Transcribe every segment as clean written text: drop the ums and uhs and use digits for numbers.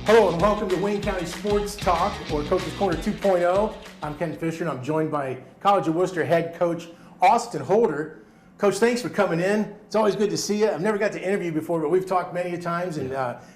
Hello and welcome to Wayne County Sports Talk, or Coach's Corner 2.0. I'm Ken Fisher and I'm joined by College of Worcester head coach Austin Holder. Coach, thanks for coming in. It's always good to see you. I've never got to interview before, but we've talked many times, and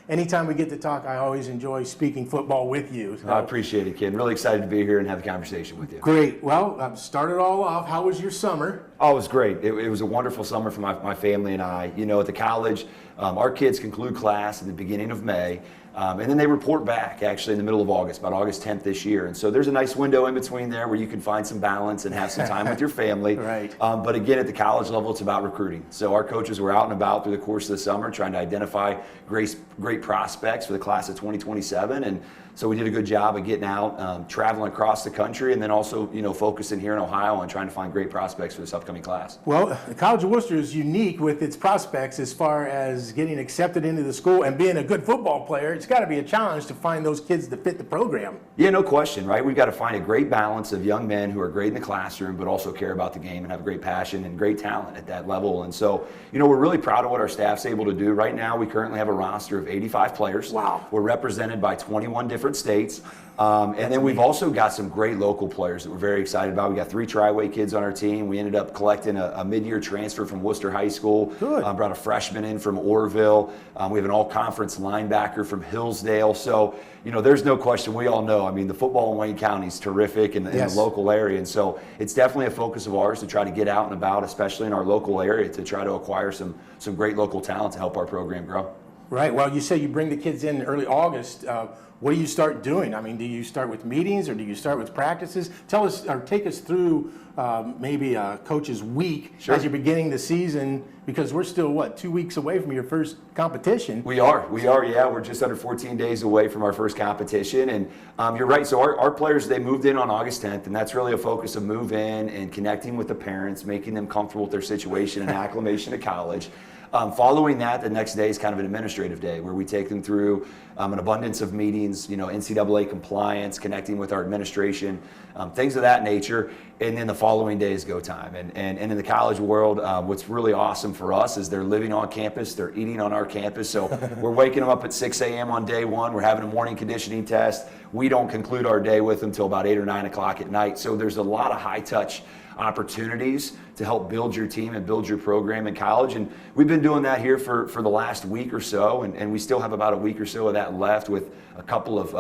anytime we get to talk, I always enjoy speaking football with you. So. I appreciate it, kid. Really excited to be here and have a conversation with you. Great. Well, start it all off. How was your summer? Oh, it was great. It was a wonderful summer for my family and I. You know, at the college, our kids conclude class at the beginning of May. And then they report back actually in the middle of August, about August 10th this year. And so there's a nice window in between there where you can find some balance and have some time with your family. Right. But again, at the college level, it's about recruiting. So our coaches were out and about through the course of the summer trying to identify great prospects for the class of 2027. And so we did a good job of getting out, traveling across the country, and then also, you know, focusing here in Ohio on trying to find great prospects for this upcoming class. Well, the College of Worcester is unique with its prospects as far as getting accepted into the school and being a good football player. It's got to be a challenge to find those kids that fit the program. Yeah, no question, right? We've got to find a great balance of young men who are great in the classroom, but also care about the game and have great passion and great talent at that level. And so, you know, we're really proud of what our staff's able to do. Right now, we currently have a roster of 85 players. Wow. We're represented by 21 different states. And then we've also got some great local players that we're very excited about. We got 3 Tri-Way kids on our team. We ended up collecting a mid-year transfer from Worcester High School. Good. Brought a freshman in from Orrville. We have an all-conference linebacker from Hillsdale. So, you know, there's no question. We all know, I mean, the football in Wayne County is terrific in the local area. And so it's definitely a focus of ours to try to get out and about, especially in our local area, to try to acquire some great local talent to help our program grow. Right. Well, you say you bring the kids in early August. What do you start doing? I mean, do you start with meetings or do you start with practices? Tell us or take us through maybe a coach's week as you're beginning the season, because we're still, 2 weeks away from your first competition? We are, yeah. We're just under 14 days away from our first competition. And you're right. So our players, they moved in on August 10th, and that's really a focus of move in and connecting with the parents, making them comfortable with their situation and acclimation to college. Following that, the next day is kind of an administrative day where we take them through an abundance of meetings, you know, NCAA compliance, connecting with our administration, things of that nature. And then the following day is go time. And in the college world, what's really awesome for us is they're living on campus, they're eating on our campus. So we're waking them up at 6 a.m. on day one. We're having a morning conditioning test. We don't conclude our day with them until about 8 or 9 o'clock at night. So there's a lot of high touch opportunities to help build your team and build your program in college. And we've been doing that here for the last week or so, and we still have about a week or so of that left with a couple of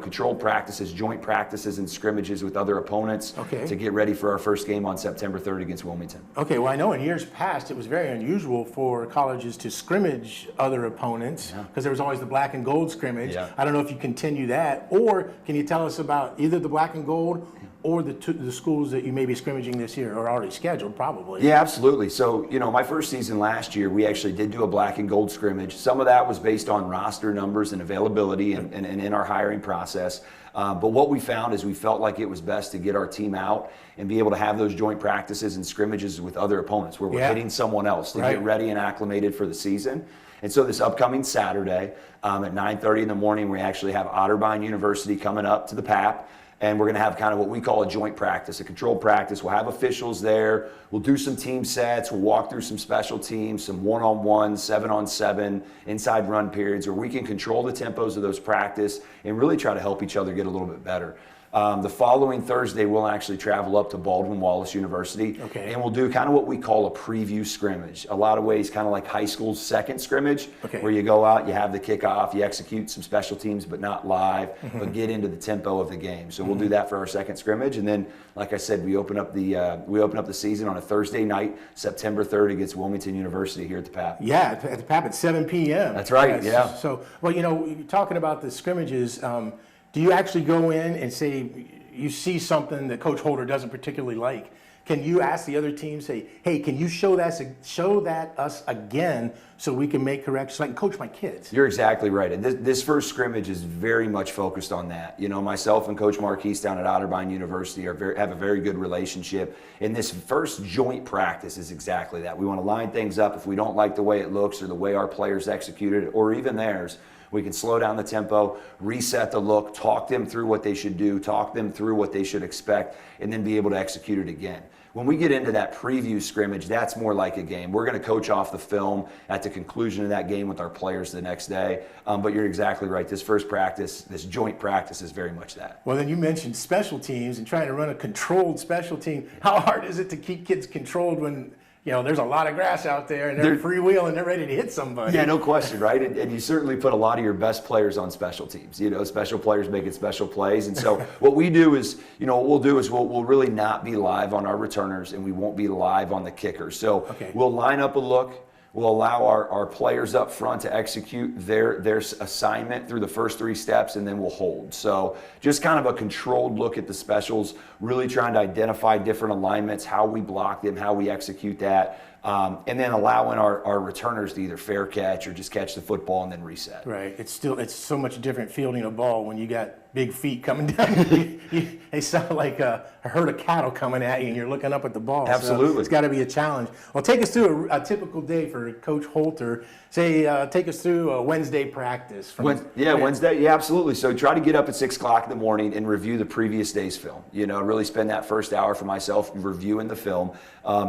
controlled practices, joint practices, and scrimmages with other opponents to get ready for our first game on September 3rd against Wilmington. Okay, well, I know in years past it was very unusual for colleges to scrimmage other opponents because there was always the black and gold scrimmage. I don't know if you continue that, or can you tell us about either the black and gold or the schools that you may be scrimmaging this year or already scheduled, probably? Yeah, absolutely. So, you know, my first season last year, we actually did do a black and gold scrimmage. Some of that was based on roster numbers and availability and in our hiring process. But what we found is we felt like it was best to get our team out and be able to have those joint practices and scrimmages with other opponents where we're hitting someone else to get ready and acclimated for the season. And so this upcoming Saturday at 9:30 in the morning, we actually have Otterbein University coming up to the PAP. And we're going to have kind of what we call a joint practice, a controlled practice. We'll have officials there. We'll do some team sets. We'll walk through some special teams, some one-on-one, 7-on-7, inside run periods where we can control the tempos of those practice and really try to help each other get a little bit better. The following Thursday, we'll actually travel up to Baldwin-Wallace University, and we'll do kind of what we call a preview scrimmage. A lot of ways, kind of like high school's second scrimmage, where you go out, you have the kickoff, you execute some special teams, but not live, but get into the tempo of the game. So we'll do that for our second scrimmage, and then, like I said, we open up the season on a Thursday night, September 3rd, against Wilmington University here at the PAP. Yeah, at the PAP at 7 p.m. That's right. Yeah. So, well, you know, you're talking about the scrimmages. Do you actually go in and say you see something that Coach Holder doesn't particularly like? Can you ask the other team, say, hey, can you show that us again so we can make corrections so I can coach my kids? You're exactly right. And this first scrimmage is very much focused on that. You know, myself and Coach Marquise down at Otterbein University have a very good relationship. And this first joint practice is exactly that. We want to line things up. If we don't like the way it looks or the way our players executed it or even theirs, We can slow down the tempo, reset the look, talk them through what they should do, talk them through what they should expect, and then be able to execute it again. When we get into that preview scrimmage, that's more like a game. We're going to coach off the film at the conclusion of that game with our players the next day. But you're exactly right. This first practice, this joint practice is very much that. Well, then you mentioned special teams and trying to run a controlled special team. How hard is it to keep kids controlled when, you know, there's a lot of grass out there and they're freewheeling and they're ready to hit somebody? Yeah, no question, right? And you certainly put a lot of your best players on special teams. You know, special players making special plays. And so what we do is, you know, what we'll do is we'll really not be live on our returners and we won't be live on the kickers. So we'll line up a look. We'll allow our players up front to execute their assignment through the first 3 steps, and then we'll hold. So just kind of a controlled look at the specials, really trying to identify different alignments, how we block them, how we execute that, and then allowing our returners to either fair catch or just catch the football and then reset. Right. It's so much different fielding a ball when you got big feet coming down. They sound like a herd of cattle coming at you and you're looking up at the ball. Absolutely. So it's got to be a challenge. Well, take us through a typical day for Coach Holter. Take us through a Wednesday practice. Wednesday. Yeah, absolutely. So try to get up at 6 o'clock in the morning and review the previous day's film. You know, really spend that first hour for myself reviewing the film.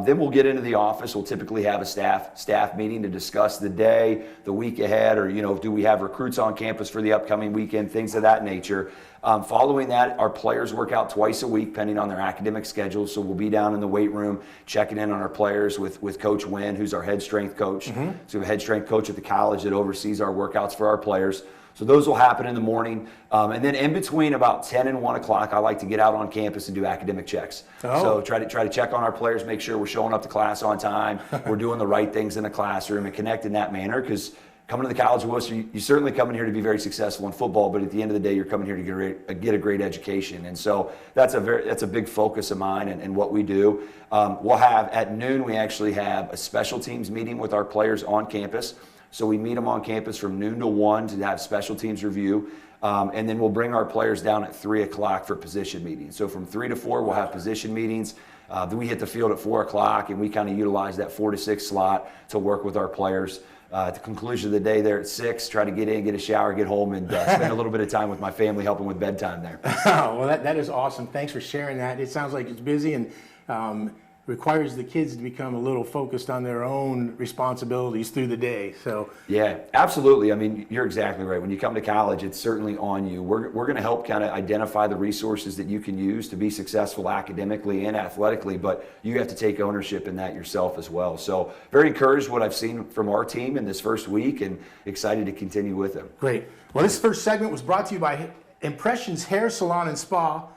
Then we'll get into the office. We'll typically have a staff meeting to discuss the day, the week ahead, or, you know, do we have recruits on campus for the upcoming weekend, things of that nature. Following that, our players work out twice a week, depending on their academic schedules. So we'll be down in the weight room checking in on our players with Coach Wynn, who's our head strength coach. So we have a head strength coach at the college that oversees our workouts for our players. So those will happen in the morning. And then in between about 10 and 1 o'clock, I like to get out on campus and do academic checks. So try to check on our players, make sure we're showing up to class on time, we're doing the right things in the classroom, and connect in that manner, because coming to the College of Worcester, you certainly come in here to be very successful in football, but at the end of the day, you're coming here to get a great education. And so that's a big focus of mine and what we do. We'll have, at noon, we actually have a special teams meeting with our players on campus. So we meet them on campus from noon to 1 to have special teams review. And then we'll bring our players down at 3 o'clock for position meetings. So from 3 to 4, we'll have position meetings. Then we hit the field at 4 o'clock, and we kind of utilize that 4 to 6 slot to work with our players. At the conclusion of the day there at 6, try to get in, get a shower, get home, and spend a little bit of time with my family, helping with bedtime there. Well, that is awesome. Thanks for sharing that. It sounds like it's busy and requires the kids to become a little focused on their own responsibilities through the day. So yeah, absolutely. I mean, you're exactly right. When you come to college, it's certainly on you. We're going to help kind of identify the resources that you can use to be successful academically and athletically, but you have to take ownership in that yourself as well. So very encouraged what I've seen from our team in this first week, and excited to continue with them. Great. Well, this first segment was brought to you by Impressions Hair Salon and Spa,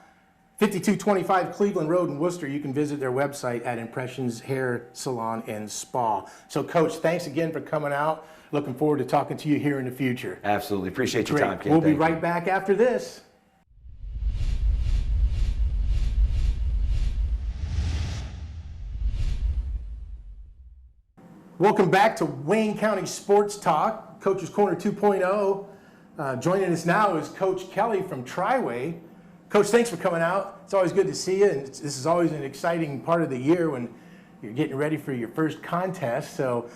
5225 Cleveland Road in Worcester. You can visit their website at Impressions Hair Salon and Spa. So, Coach, thanks again for coming out. Looking forward to talking to you here in the future. Absolutely. Appreciate your time, Ken. We'll be right back after this. Welcome back to Wayne County Sports Talk, Coach's Corner 2.0. Joining us now is Coach Kelly from Triway. Coach, thanks for coming out. It's always good to see you, and this is always an exciting part of the year when you're getting ready for your first contest. So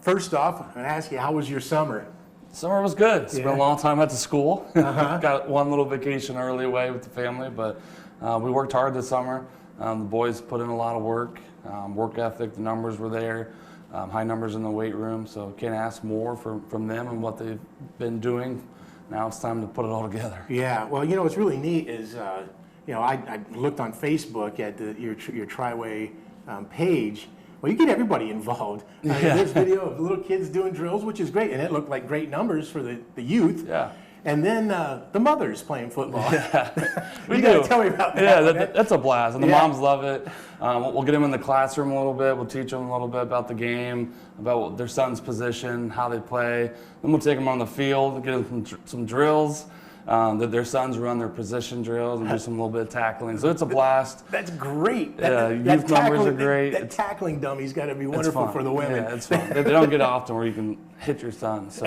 first off, I'm going to ask you, how was your summer? Summer was good. It's been a long time at the school. Got one little vacation early away with the family, but we worked hard this summer. The boys put in a lot of work ethic, the numbers were there, high numbers in the weight room, so can't ask more from them and what they've been doing. Now it's time to put it all together. Yeah, well, you know, what's really neat is, you know, I looked on Facebook at your Triway page. Well, you get everybody involved. There's video of little kids doing drills, which is great, and it looked like great numbers for the youth. Yeah. And then the mothers playing football. Yeah, you got to tell me about that. Yeah, that's a blast, and the moms love it. We'll get them in the classroom a little bit. We'll teach them a little bit about the game, about their son's position, how they play. Then we'll take them on the field, get them some drills. That their sons run their position drills and do some little bit of tackling. So it's a blast. That's great. Youth numbers are great. That tackling dummy's got to be wonderful for the women. Yeah, it's fun. They don't get often where you can hit your son, so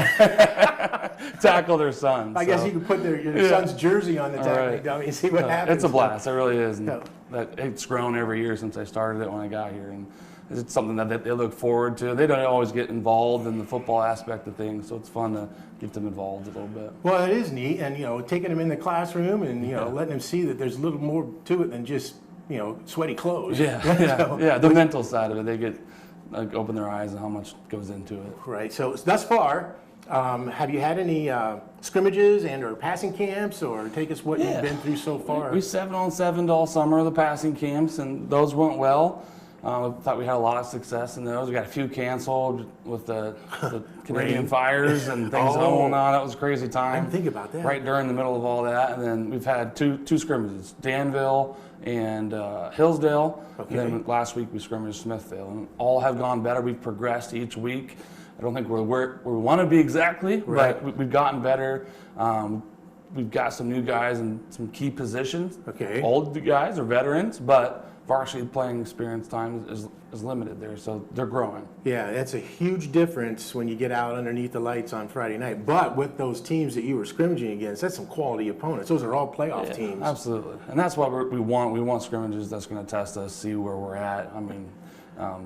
tackle their son. I guess you can put your son's jersey on the tackling dummy and see what happens. It's a blast. It really is. And it's grown every year since I started it when I got here, and it's something that they look forward to. They don't always get involved in the football aspect of things, so it's fun to get them involved a little bit. Well, it is neat, and taking them in the classroom and letting them see that there's a little more to it than just sweaty clothes. Yeah, yeah. The mental side of it, they get open their eyes on how much goes into it. Right. So thus far, have you had any scrimmages and or passing camps, or take us what you've been through so far? We 7-on-7 all summer, the passing camps, and those went well. I thought we had a lot of success in those. We got a few canceled with the Canadian fires and things going on. That was a crazy time. I didn't think about that. Right during the middle of all that. And then we've had two scrimmages, Danville and Hillsdale. Okay. And then last week we scrimmaged Smithville. And all have gone better. We've progressed each week. I don't think we're where we want to be exactly, right. but we've gotten better. We've got some new guys in some key positions. Okay. Old guys or veterans, but varsity playing experience time is limited there, so they're growing. Yeah, that's a huge difference when you get out underneath the lights on Friday night. But with those teams that you were scrimmaging against, that's some quality opponents. Those are all playoff teams. Absolutely, and that's what we want. We want scrimmages that's going to test us, see where we're at. I mean,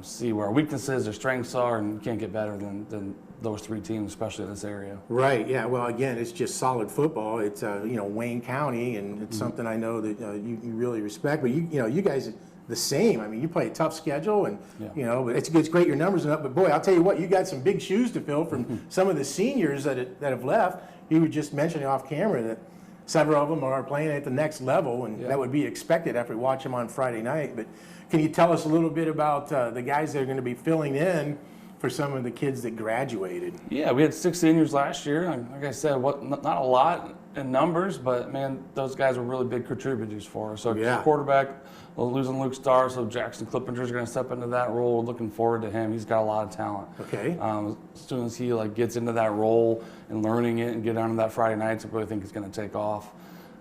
see where our weaknesses, our strengths are, and you can't get better than those three teams, especially in this area. Right. Yeah. Well, again, it's just solid football. It's Wayne County, and it's something I know that you really respect. But you guys are the same. I mean, you play a tough schedule, and but it's great your numbers are up. But boy, I'll tell you what, you got some big shoes to fill from some of the seniors that have left. You were just mentioning off camera that several of them are playing at the next level, and that would be expected after we watch them on Friday night. But can you tell us a little bit about the guys that are going to be filling in for some of the kids that graduated? Yeah, we had 6 seniors last year. Like I said, not a lot in numbers, but man, those guys were really big contributors for us. So quarterback, losing Luke Starr, so Jackson Clippinger is going to step into that role. Looking forward to him. He's got a lot of talent. Okay. As soon as he gets into that role and learning it and get onto that Friday nights, I really think he's going to take off.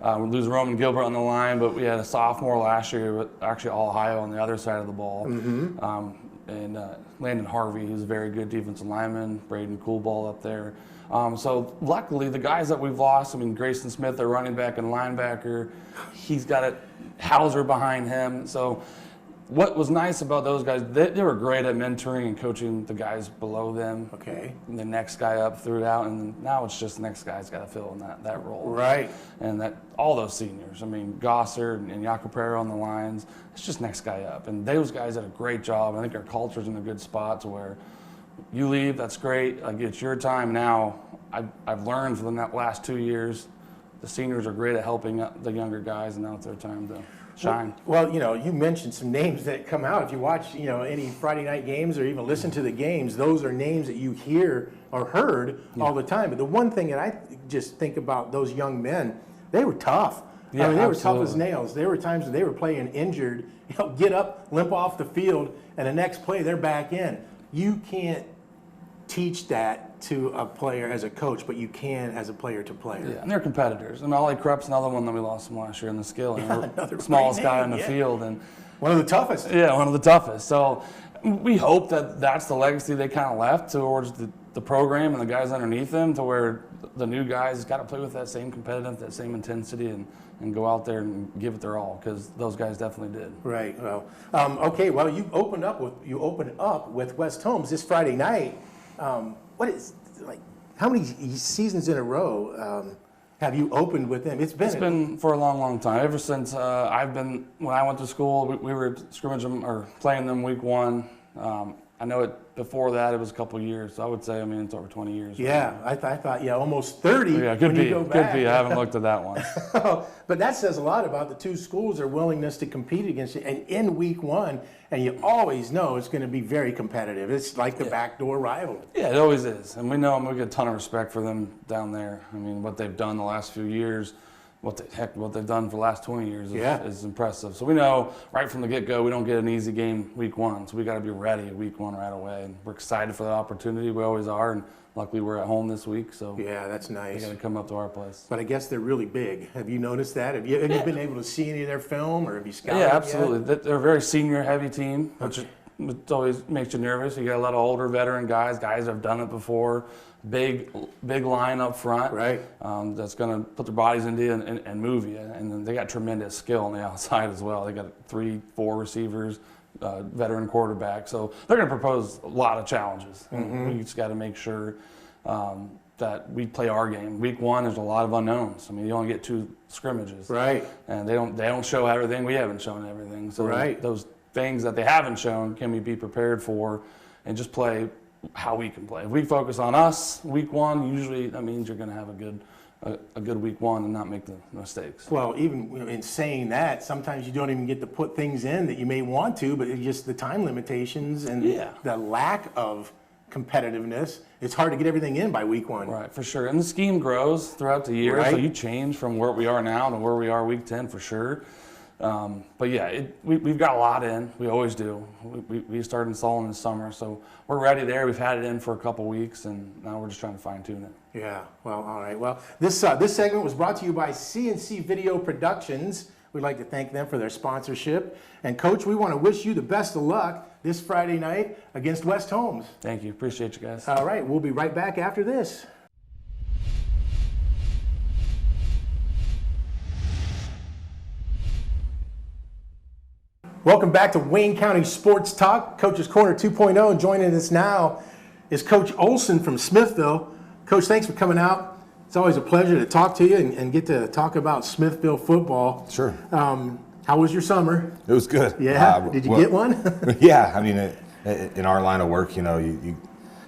We lose Roman Gilbert on the line, but we had a sophomore last year, but actually all Ohio on the other side of the ball. And Landon Harvey, who's a very good defensive lineman, Braden Coolball up there. So luckily, the guys that we've lost, I mean, Grayson Smith, their running back and linebacker, he's got a Hauser behind him. So what was nice about those guys, they were great at mentoring and coaching the guys below them. Okay. And the next guy up throughout, and now it's just the next guy's got to fill in that role. Right. And that all those seniors, I mean, Gosser and Jacopero on the lines, it's just next guy up. And those guys did a great job. I think our culture's in a good spot to where you leave, that's great. It's your time now. I've learned for the last 2 years, the seniors are great at helping the younger guys, and now it's their time to shine. Well, you mentioned some names that come out. If you watch, any Friday night games or even listen to the games, those are names that you hear or heard all the time. But the one thing that I just think about those young men, they were tough. Yeah, I mean, they were absolutely. tough as nails. There were times when they were playing injured, get up, limp off the field, and the next play they're back in. You can't teach that to a player as a coach, but you can as a player to player. Yeah, and they're competitors. And Ollie Krupp's another one that we lost from last year in the skill. Another smallest great guy name, on the field. And one of the toughest. Yeah, one of the toughest. So we hope that that's the legacy they kind of left towards the program and the guys underneath them, to where the new guys got to play with that same competitive, that same intensity, and go out there and give it their all, because those guys definitely did. Right. Well, okay. Well, you opened up with West Holmes this Friday night. What is how many seasons in a row have you opened with them? It's been for a long, long time. Ever since when I went to school, we were scrimmaging or playing them week 1. I know it before that it was a couple of years. So I would say, it's over 20 years. Yeah, I thought almost 30. Yeah, could be. Could be. I haven't looked at that one. But that says a lot about the two schools, their willingness to compete against it. And in week 1, and you always know it's going to be very competitive. It's like the backdoor rivalry. Yeah, it always is. And we know them. We get a ton of respect for them down there. I mean, what they've done the last few years, what they've done for the last 20 years is impressive. So we know right from the get-go we don't get an easy game week 1. So we got to be ready week 1 right away. And we're excited for the opportunity. We always are. And luckily we're at home this week. So yeah, that's nice. We got to come up to our place. But I guess they're really big. Have you noticed that? Have you been able to see any of their film, or have you scouted? Yeah, absolutely. They're a very senior-heavy team, which it always makes you nervous. You got a lot of older veteran guys that have done it before. Big line up front, right? That's going to put their bodies into you and move you. And then they got tremendous skill on the outside as well. They got 3-4 receivers, veteran quarterback. So they're going to propose a lot of challenges. And we just got to make sure that we play our game. Week 1, there's a lot of unknowns. I mean, you only get 2 scrimmages. Right. And they don't show everything. We haven't shown everything. So right. those things that they haven't shown, can we be prepared for and just play how we can play? If we focus on us week 1, usually that means you're going to have a good week 1 and not make the mistakes. Well, even in saying that, sometimes you don't even get to put things in that you may want to, but it's just the time limitations and the lack of competitiveness. It's hard to get everything in by week 1. Right, for sure. And the scheme grows throughout the year, so you change from where we are now to where we are week 10 for sure. But yeah, we've got a lot in. We always do. We started installing this summer, so we're ready there. We've had it in for a couple weeks, and now we're just trying to fine tune it. Yeah. Well, all right. Well, this segment was brought to you by CNC Video Productions. We'd like to thank them for their sponsorship. And Coach, we want to wish you the best of luck this Friday night against West Holmes. Thank you. Appreciate you guys. All right. We'll be right back after this. Welcome back to Wayne County Sports Talk, Coach's Corner 2.0. And joining us now is Coach Olson from Smithville. Coach, thanks for coming out. It's always a pleasure to talk to you and get to talk about Smithville football. Sure. How was your summer? It was good. Yeah. Did you get one? Yeah. I mean, in our line of work, you know,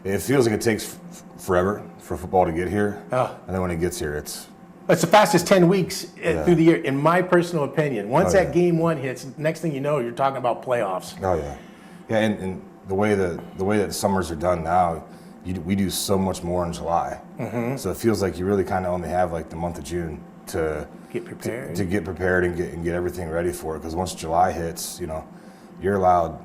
it feels like it takes forever for football to get here. Oh. And then when it gets here, it's the fastest 10 weeks through the year, in my personal opinion. Once that game 1 hits, next thing you know, you're talking about playoffs. Oh yeah, yeah. And the way that the summers are done now, we do so much more in July. So it feels like you really kind of only have like the month of June to get prepared, to get prepared and get everything ready for it. Because once July hits, you know, you're allowed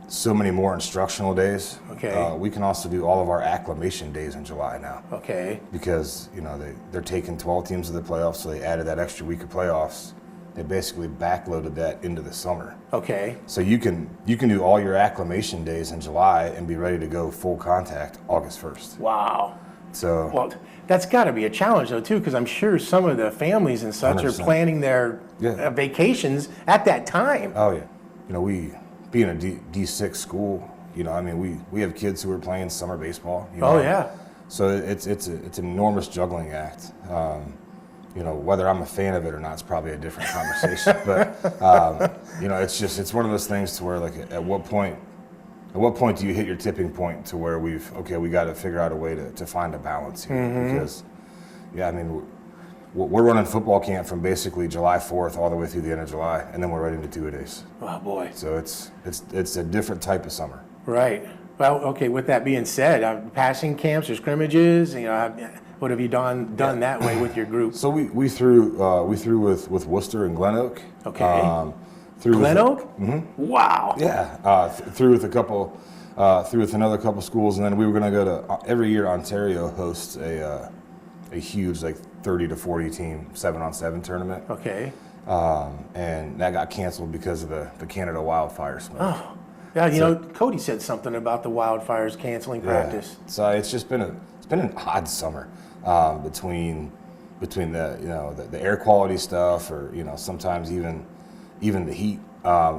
so many more instructional days. Okay. We can also do all of our acclimation days in July now. Okay. Because, you know, they're taking 12 teams to the playoffs, so they added that extra week of playoffs. They basically backloaded that into the summer. Okay. So you can do all your acclimation days in July and be ready to go full contact August 1st. Wow. So well, that's got to be a challenge though too, because I'm sure some of the families and such 100%. are planning their vacations at that time. Oh yeah. You know, we being a D6 school, you know, I mean, we have kids who are playing summer baseball. You know? Oh yeah. So it's an enormous juggling act. You know, whether I'm a fan of it or not is probably a different conversation. But you know, it's one of those things to where like at what point do you hit your tipping point to where we got to figure out a way to find a balance here? Because yeah, I mean, we're running football camp from basically July 4th all the way through the end of July, and then we're right into 2-a-days. Oh boy. So it's a different type of summer. Right. Well, okay. With that being said, passing camps or scrimmages, you know, what have you done that way with your group? So we threw with Worcester and Glen Oak. Okay. Glen Oak? Wow. Yeah. Threw with another couple schools, and then we were going to go to every year. Ontario hosts a huge like 30 to 40 team 7-on-7 tournament. Okay. And that got canceled because of the Canada wildfires. Oh. Yeah, you know, Cody said something about the wildfires canceling practice. So it's just been an odd summer between the air quality stuff, or you know, sometimes even the heat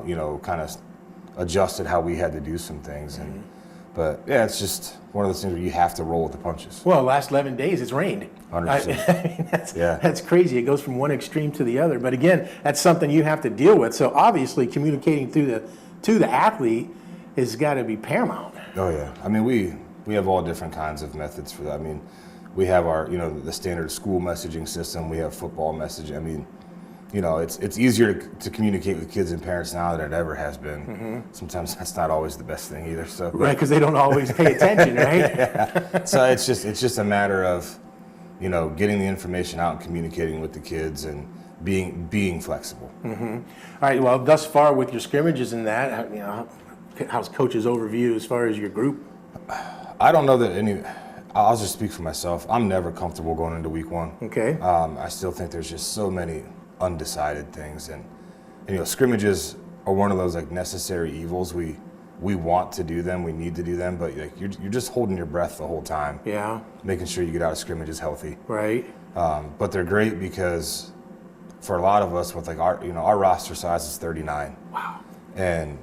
you know, kind of adjusted how we had to do some things. And but yeah, it's just one of those things where you have to roll with the punches. Well, last 11 days it's rained. 100%. I mean, that's crazy. It goes from one extreme to the other. But again, that's something you have to deal with. So obviously communicating to the athlete has got to be paramount. Oh yeah. I mean, we have all different kinds of methods for that. I mean, we have our, you know, the standard school messaging system. We have football messaging. I mean, you know, it's easier to communicate with kids and parents now than it ever has been. Sometimes that's not always the best thing either. So right, because they don't always pay attention, right? Yeah. So it's just a matter of, you know, getting the information out and communicating with the kids and being flexible. All right. Well, thus far with your scrimmages and that, you know, how's coach's overview as far as your group? I don't know that I'll just speak for myself. I'm never comfortable going into week 1. Okay. I still think there's just so many undecided things, and you know, scrimmages are one of those like necessary evils. We want to do them, we need to do them, but like you're just holding your breath the whole time. Yeah. Making sure you get out of scrimmages healthy. Right. But they're great because for a lot of us with like our roster size is 39. Wow. And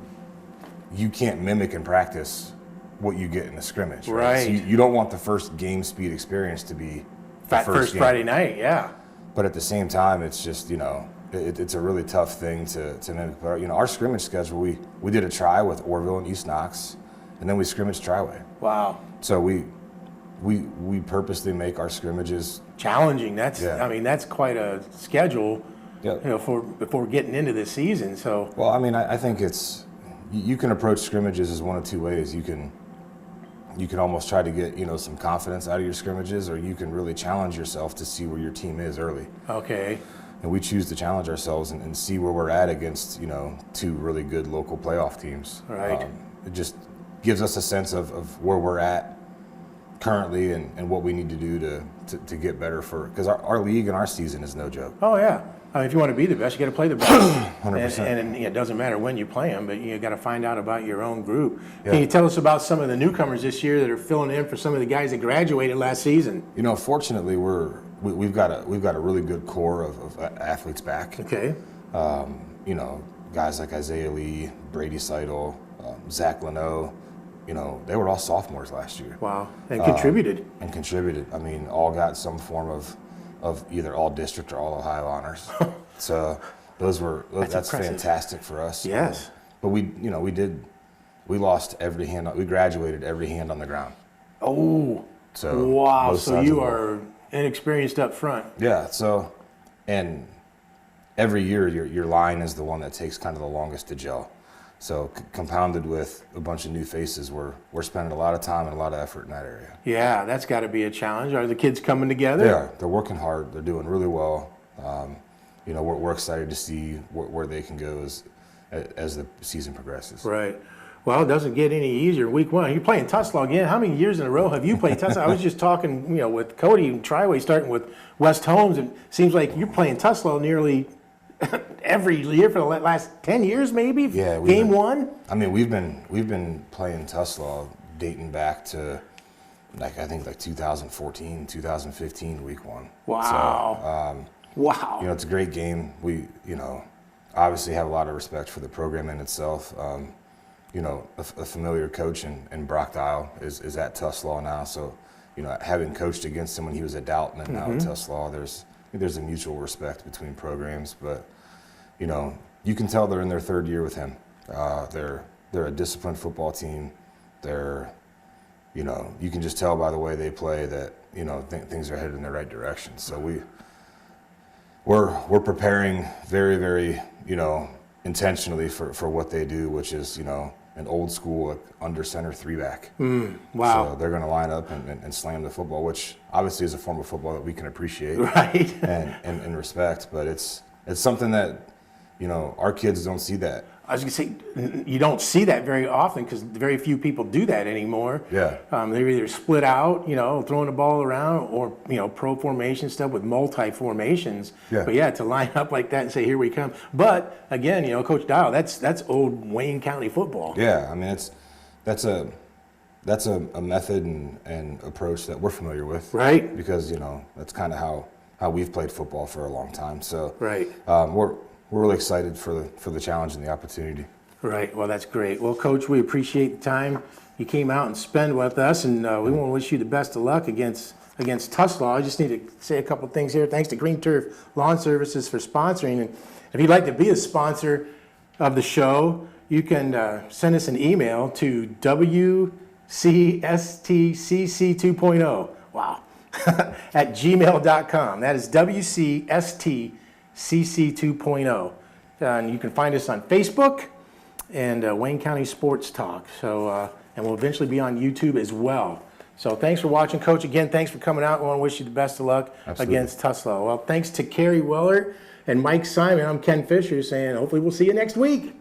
you can't mimic in practice what you get in a scrimmage. Right. So you don't want the first game speed experience to be the First game. Friday night, yeah. But at the same time, it's just, it's a really tough thing to mimic. But, our scrimmage schedule, we did a try with Orville and East Knox, and then we scrimmaged Triway. Wow. So we purposely make our scrimmages Challenging. That's Yeah. that's quite a schedule. Yeah. Before getting into this season. So Well, I think it's you can approach scrimmages as one of two ways. You can almost try to get some confidence out of your scrimmages, or you can really challenge yourself to see where your team is early. okay. And we choose to challenge ourselves and see where we're at against two really good local playoff teams. Right. It just gives us a sense of where we're at currently and what we need to do to get better because our league and our season is no joke. Oh yeah. If you want to be the best, you got to play the best. 100%. And it doesn't matter when you play them, but you got to find out about your own group. Yeah. Can you tell us about some of the newcomers this year that are filling in for some of the guys that graduated last season? Fortunately, we've got a really good core of athletes back. Okay. Guys like Isaiah Lee, Brady Seidel, Zach Leno. They were all sophomores last year. Wow. And contributed. All got some form of either all district or all Ohio honors. So that's impressive. fantastic for us. Yes. But we lost every hand. We graduated every hand on the ground. Oh. So wow. both So sides of you the ball. are inexperienced up front. Yeah. So, and every year your line is the one that takes kind of the longest to gel. So compounded with a bunch of new faces, we're spending a lot of time and a lot of effort in that area. Yeah, that's got to be a challenge. Are the kids coming together? They are. They're working hard. They're doing really well. We're excited to see where they can go as the season progresses. Right. Well, it doesn't get any easier. Week 1, you're playing Tuslaw again. How many years in a row have you played Tuslaw? I was just talking, with Cody and Triway, starting with West Holmes. It seems like you're playing Tuslaw nearly every year for the last 10 years, maybe. Yeah. Game 1. We've been playing Tuslaw dating back to I think 2014, 2015, week 1. Wow. So, wow. It's a great game. We obviously have a lot of respect for the program in itself. A familiar coach in Brock Dial is at Tuslaw now. So, having coached against him when he was at Dalton and now at Tuslaw, there's a mutual respect between programs. But, you can tell they're in their 3rd year with him. They're a disciplined football team. You can just tell by the way they play that, things are headed in the right direction. So we're preparing very, very, intentionally for what they do, which is, an old school under center 3-back. Wow. So they're going to line up and slam the football, which obviously is a form of football that we can appreciate Right. and respect. But it's something that, our kids don't see that. I was going to say, you don't see that very often because very few people do that anymore. Yeah. They're either split out, throwing the ball around, or, pro formation stuff with multi-formations. Yeah. But yeah, to line up like that and say, here we come. But again, Coach Dial, that's old Wayne County football. Yeah, that's a method and approach that we're familiar with. Right. Because, that's kind of how we've played football for a long time. So Right. We're really excited for the challenge and the opportunity. Right. Well, that's great. Well, Coach, we appreciate the time you came out and spend with us, and we want to wish you the best of luck against Tuslaw. I just need to say a couple things here. Thanks to Green Turf Lawn Services for sponsoring. And if you'd like to be a sponsor of the show, you can send us an email to WCSTCC2.0. Wow. at gmail.com. That is WCSTCC2.0. And you can find us on Facebook and Wayne County Sports Talk. So, and we'll eventually be on YouTube as well. So thanks for watching, Coach. Again, thanks for coming out. I want to wish you the best of luck against Tuslaw. Well, thanks to Kerry Weller and Mike Simon. I'm Ken Fisher saying hopefully we'll see you next week.